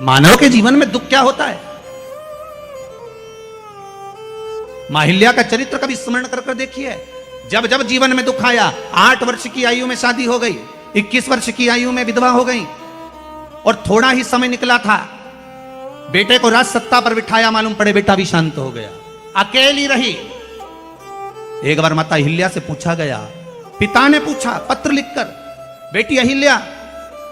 मानव के जीवन में दुख क्या होता है? माहिल्या का चरित्र कभी स्मरण कर कर देखिए। जब जब जीवन में दुख आया, 8 वर्ष की आयु में शादी हो गई, 21 वर्ष की आयु में विधवा हो गई, और थोड़ा ही समय निकला था, बेटे को राज सत्ता पर बिठाया, मालूम पड़े बेटा भी शांत हो गया, अकेली रही। एक बार माता अहिल्या से पूछा गया, पिता ने पूछा पत्र लिखकर, बेटी अहिल्या,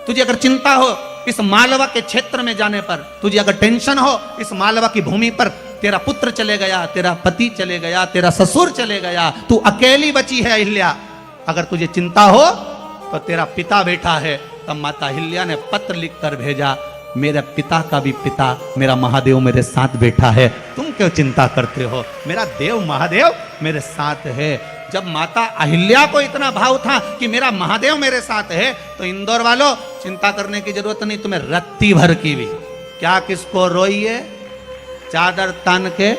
तुझे अगर चिंता हो इस मालवा के क्षेत्र में जाने पर, तुझे अगर टेंशन हो इस मालवा की भूमि पर, तेरा पुत्र चले गया, तेरा पति चले गया, तेरा ससुर चले गया, तू अकेली बची है अहिल्या, अगर तुझे चिंता हो तो तेरा पिता बैठा है। तब माता अहिल्या ने पत्र लिखकर भेजा, मेरे पिता का भी पिता मेरा महादेव मेरे साथ बैठा है, तुम क्यों चिंता करते हो, मेरा देव महादेव मेरे साथ है। जब माता अहिल्या को इतना भाव था कि मेरा महादेव मेरे साथ है, तो इंदौर वालों चिंता करने की जरूरत नहीं, तुम्हें रत्ती भर की भी, क्या किसको रोइए, चादर तान के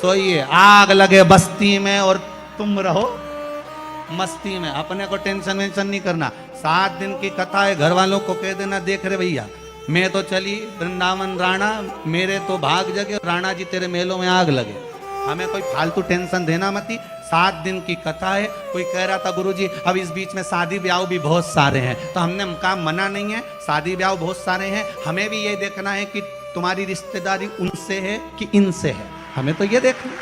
सोइए, आग लगे बस्ती में और तुम रहो मस्ती में, अपने को टेंशन वेंशन नहीं करना। 7 दिन की कथा है, घर वालों को कह देना, देख रहे भैया मैं तो चली वृंदावन राणा, मेरे तो भाग जगे, राणा जी तेरे मेलों में आग लगे, हमें कोई फालतू टेंशन देना मती। 7 दिन की कथा है। कोई कह रहा था गुरुजी अब इस बीच में शादी ब्याह भी बहुत सारे हैं, तो हमने काम मना नहीं है, शादी ब्याह बहुत सारे हैं, हमें भी ये देखना है कि तुम्हारी रिश्तेदारी उनसे है कि इनसे है, हमें तो ये देखना।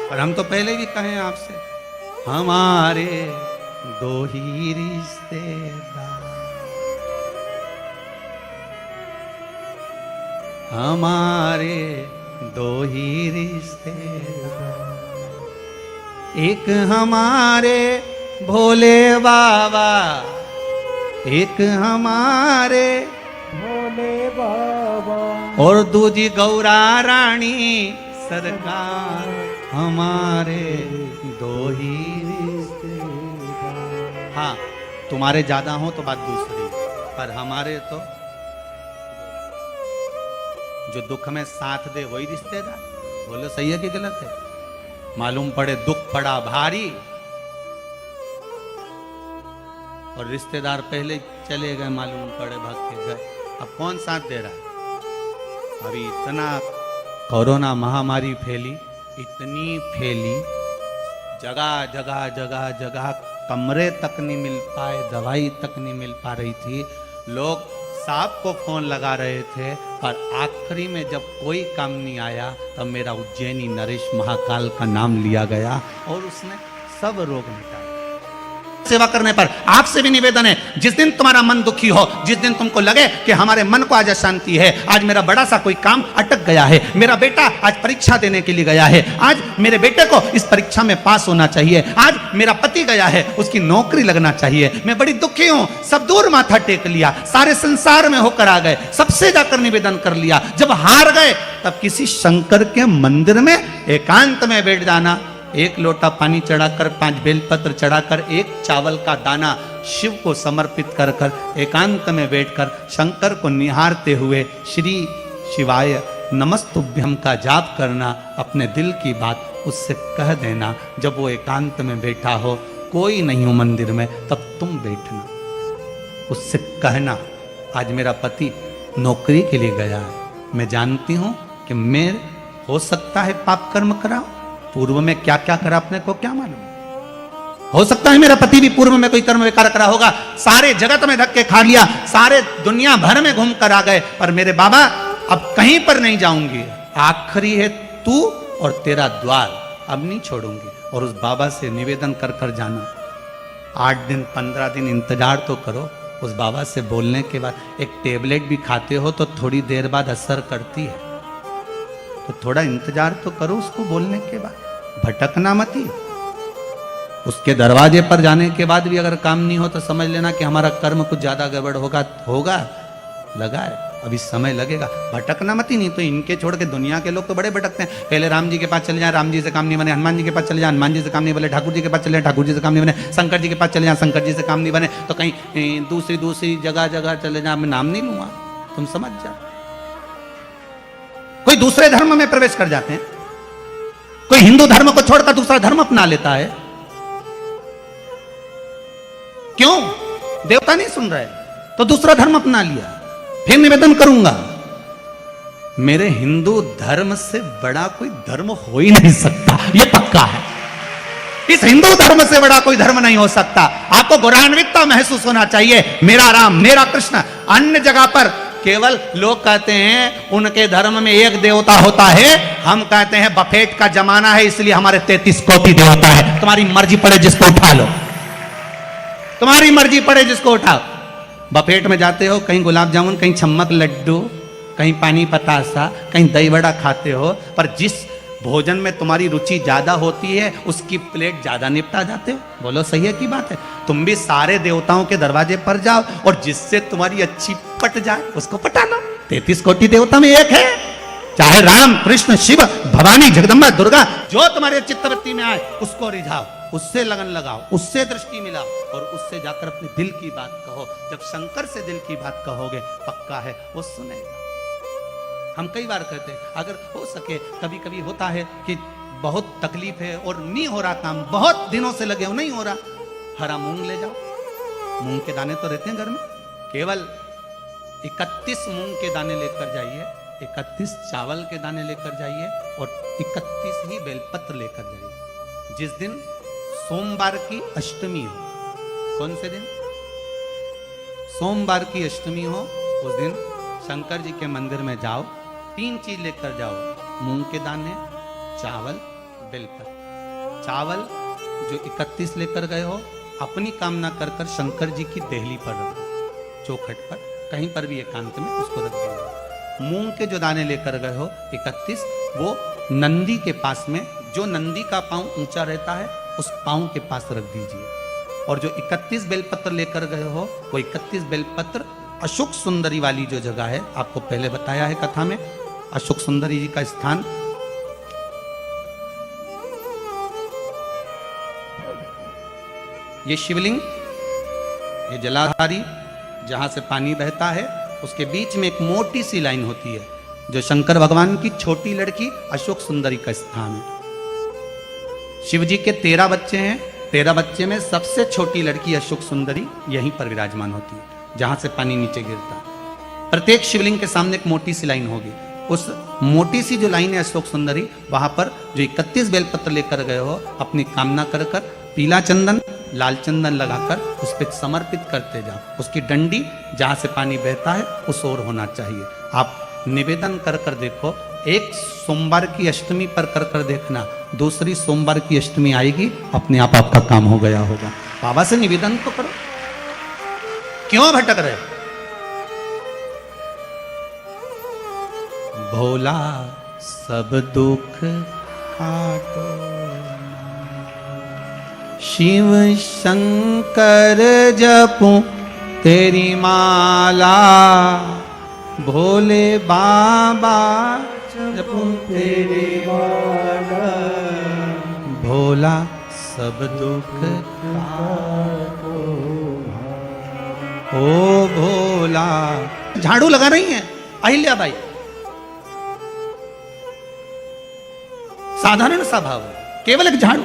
और हम तो पहले भी कहे आपसे, हमारे 2 ही रिश्तेदार, हमारे 2 ही रिश्तेदार, एक हमारे भोले बाबा, एक हमारे भोले बाबा, और दूजी गौरा रानी सरकार, हमारे 2 ही रिश्तेदार। हाँ तुम्हारे ज्यादा हो तो बात दूसरी, पर हमारे तो जो दुख में साथ दे वही रिश्तेदार। बोलो सही है कि गलत है? मालूम पड़े दुख पड़ा भारी और रिश्तेदार पहले चले गए, मालूम पड़े भाग के गए, अब कौन साथ दे रहा है? अभी इतना कोरोना महामारी फैली, इतनी फैली, जगह जगह जगह जगह कमरे तक नहीं मिल पाए, दवाई तक नहीं मिल पा रही थी, लोग साहब को फोन लगा रहे थे, पर आखिरी में जब कोई काम नहीं आया तब मेरा उज्जैनी नरेश महाकाल का नाम लिया गया और उसने सब रोग मिटाया। सेवा करने पर आपसे भी निवेदन है, जिस दिन तुम्हारा मन दुखी हो, जिस दिन तुमको लगे कि हमारे मन को आज अशांति है, आज मेरा बड़ा सा कोई काम अटक गया है, मेरा बेटा आज परीक्षा देने के लिए गया है, आज मेरे बेटे को इस परीक्षा में पास होना चाहिए, आज मेरा पति गया है उसकी नौकरी लगना चाहिए, मैं बड़ी दुखी हूं, सब दूर माथा टेक लिया, सारे संसार में होकर आ गए, सबसे जाकर निवेदन कर लिया, जब हार गए तब किसी शंकर के मंदिर में एकांत में बैठ जाना, 1 लोटा पानी चढ़ाकर, 5 बेलपत्र चढ़ाकर, 1 चावल का दाना शिव को समर्पित कर कर एकांत में बैठकर शंकर को निहारते हुए श्री शिवाय नमस्तुभ्यम का जाप करना, अपने दिल की बात उससे कह देना। जब वो एकांत में बैठा हो, कोई नहीं हो मंदिर में, तब तुम बैठना, उससे कहना आज मेरा पति नौकरी के लिए गया है, मैं जानती हूं कि मैं हो सकता है पाप कर्म कराऊं, पूर्व में क्या क्या करा अपने को क्या मालूम, हो सकता है मेरा पति भी पूर्व में कोई कर्म विकार करा होगा, सारे जगत में धक्के खा लिया, सारे दुनिया भर में घूम कर आ गए, पर मेरे बाबा अब कहीं पर नहीं जाऊंगी, आखिरी है तू और तेरा द्वार, अब नहीं छोड़ूंगी। और उस बाबा से निवेदन कर कर जाना, 8 दिन 15 दिन इंतजार तो करो, उस बाबा से बोलने के बाद, एक टेबलेट भी खाते हो तो थोड़ी देर बाद असर करती है, तो थोड़ा इंतजार तो करो उसको बोलने के बाद, भटकना मती। उसके दरवाजे पर जाने के बाद भी अगर काम नहीं हो तो समझ लेना कि हमारा कर्म कुछ ज्यादा गड़बड़ होगा लगा है, अभी समय लगेगा, भटकना मती। नहीं तो इनके छोड़ के दुनिया के लोग तो बड़े भटकते हैं, पहले राम जी के पास चले जाए, राम जी से काम नहीं बने, हनुमान जी के पास चले जाए, हनुमान जी से काम नहीं बने, ठाकुर जी के पास चले जाए, ठाकुर जी से काम नहीं बने, शंकर जी के पास चले जाए, शंकर जी से काम नहीं बने, तो कहीं दूसरी जगह जगह चले जाए, मैं नाम नहीं लूंगा, तुम समझ जाओ। कोई दूसरे धर्म में प्रवेश कर जाते हैं, कोई हिंदू धर्म को छोड़कर दूसरा धर्म अपना लेता है, क्यों? देवता नहीं सुन रहे, तो दूसरा धर्म अपना लिया, फिर निवेदन करूंगा। मेरे हिंदू धर्म से बड़ा कोई धर्म हो ही नहीं सकता, ये पक्का है। इस हिंदू धर्म से बड़ा कोई धर्म नहीं हो सकता। आपको गौरवान्वितता महसूस होना चाहिए, मेरा राम मेरा कृष्ण। अन्य जगह पर केवल लोग कहते हैं उनके धर्म में एक देवता होता है, हम कहते हैं बफेट का जमाना है इसलिए हमारे 33 कोटि देवता है। तुम्हारी मर्जी पड़े जिसको उठा लो, तुम्हारी मर्जी पड़े जिसको उठाओ। बफेट में जाते हो, कहीं गुलाब जामुन, कहीं छम्मक लड्डू, कहीं पानी पतासा, कहीं दही बड़ा खाते हो, पर जिस भोजन में तुम्हारी रुचि ज्यादा होती है उसकी प्लेट ज्यादा निपटा जाते हो। बोलो सही है की बात है? तुम भी सारे देवताओं के दरवाजे पर जाओ और जिससे तुम्हारी अच्छी पट जाए उसको पटा लो। 33 कोटि देवता में एक है, चाहे राम कृष्ण शिव भवानी जगदम्बा दुर्गा, जो तुम्हारे चित्तवृत्ति में आए उसको रिझाओ, उससे लगन लगाओ, उससे दृष्टि मिलाओ और उससे जाकर अपने दिल की बात कहो। जब शंकर से दिल की बात कहोगे पक्का है वो सुनेगा। हम कई बार कहते हैं अगर हो सके, कभी कभी होता है कि बहुत तकलीफ है और नहीं हो रहा काम, बहुत दिनों से लगे हो नहीं हो रहा, हरा मूंग ले जाओ। मूंग के दाने तो रहते हैं घर में, केवल 31 मूंग के दाने लेकर जाइए, 31 चावल के दाने लेकर जाइए और 31 ही बेलपत्र लेकर जाइए। जिस दिन सोमवार की अष्टमी हो, कौन से दिन? सोमवार की अष्टमी हो, उस दिन शंकर जी के मंदिर में जाओ, 3 चीज लेकर जाओ, मूंग के दाने, चावल, बेलपत्र। चावल जो 31 लेकर गए हो अपनी कामना कर कर शंकर जी की देहली पर रखो, चौखट पर, कहीं पर भी एकांत में उसको रख दो। मूंग के जो दाने लेकर गए हो 31, वो नंदी के पास में, जो नंदी का पांव ऊंचा रहता है उस पांव के पास रख दीजिए। और जो 31 बेलपत्र लेकर गए हो वो 31 बेलपत्र अशोक सुंदरी वाली जो जगह है, आपको पहले बताया है कथा में, अशोक सुंदरी जी का स्थान ये शिवलिंग, ये जलाधारी जहां से पानी बहता है, उसके बीच में एक मोटी सी लाइन होती है जो शंकर भगवान की छोटी लड़की अशोक सुंदरी का स्थान है। शिव जी के 13 बच्चे हैं, 13 बच्चे में सबसे छोटी लड़की अशोक सुंदरी यहीं पर विराजमान होती है जहां से पानी नीचे गिरता है। प्रत्येक शिवलिंग के सामने एक मोटी सी लाइन होगी, उस मोटी सी जो लाइन है अशोक सुंदरी, वहां पर जो 31 बेलपत्र लेकर गए हो अपनी कामना कर कर पीला चंदन लाल चंदन लगाकर उस पर समर्पित करते जाओ। उसकी डंडी जहां से पानी बहता है उस ओर होना चाहिए। आप निवेदन कर कर देखो, एक सोमवार की अष्टमी पर कर कर देखना, दूसरी सोमवार की अष्टमी आएगी अपने आप आपका काम हो गया होगा। बाबा से निवेदन तो करो, क्यों भटक रहे? भोला सब दुख काटो, शिव शंकर जपूं तेरी माला, भोले बाबा जपूं तेरी माला, भोला सब दुख काटो, ओ भोला। झाड़ू लगा रही हैं अहिल्या बाई, साधारण सा भाव है, केवल एक झाड़ू।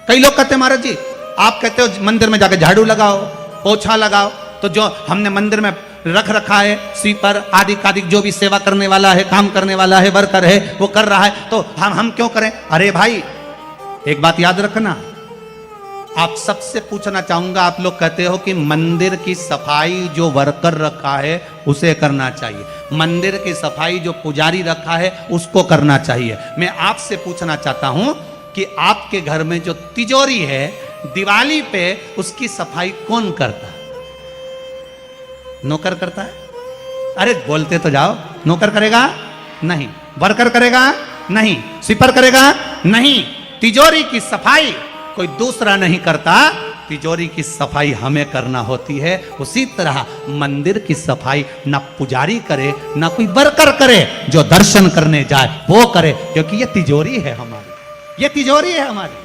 कई लोग कहते हैं महाराज जी आप कहते हो मंदिर में जाकर झाड़ू लगाओ पोछा लगाओ, तो जो हमने मंदिर में रख रखा है स्वीपर आदि कादिक जो भी सेवा करने वाला है, काम करने वाला है, वर्कर है, वो कर रहा है तो हम क्यों करें? अरे भाई एक बात याद रखना, आप सबसे पूछना चाहूंगा, आप लोग कहते हो कि मंदिर की सफाई जो वर्कर रखा है उसे करना चाहिए, मंदिर की सफाई जो पुजारी रखा है उसको करना चाहिए। मैं आपसे पूछना चाहता हूं कि आपके घर में जो तिजोरी है दिवाली पे उसकी सफाई कौन करता है? नौकर करता है? अरे बोलते तो जाओ। नौकर करेगा? नहीं। वर्कर करेगा? नहीं। स्वीपर करेगा? नहीं। तिजोरी की सफाई कोई दूसरा नहीं करता, तिजोरी की सफाई हमें करना होती है। उसी तरह मंदिर की सफाई ना पुजारी करे ना कोई वर्कर करे, जो दर्शन करने जाए वो करे, क्योंकि ये तिजोरी है हमारी, ये तिजोरी है हमारी।